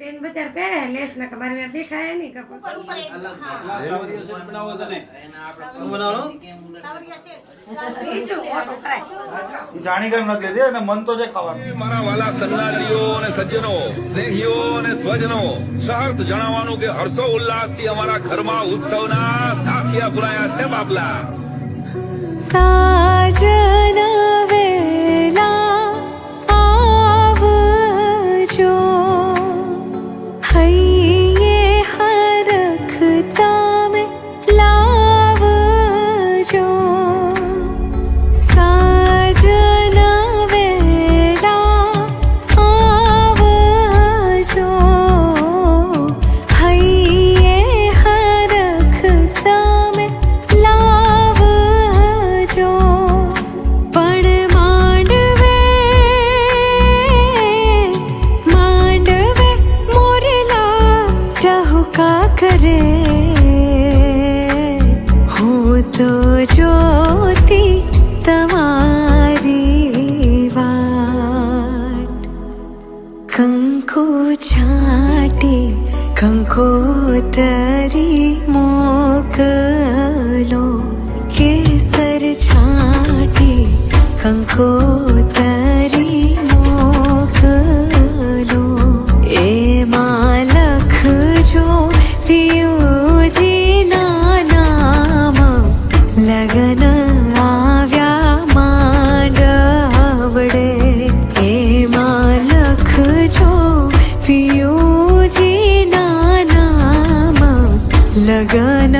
બેન બજાર પહેરે લેસ ના કે મારે દેખાય નહીં કે જાણી કર નથી લેતી અને મન તો જે ખાવાનું. મારા વાલા સન્નારીઓ અને સજ્જનો, સ્નેહીઓ અને સ્વજનો, સહર્ષ જણાવવાનું કે હર્ષો ઉલ્લાસથી અમારા ઘરમાં ઉત્સવના સાથિયા પુરાયા છે બાપલા. સાજન વેલા આવજો, હૈયે હરખ તમે લાવજો. સાજન વેલા આવજો, હૈયે હરખ તમે લાવજો. પણ માંડવે માંડવે મોરલા ટહુકા કરે, હું તો જોતી તમારી વાટ. કંકુ છાંટી કંકોતરી મોકલો, કેસર છાંટી કંકોતરી મોકલો. એમાં લખજો પિયુજીના નામ, લગન આવ્યા માંડવડે. એમાં લખજો પિયુજીના નામ, લગન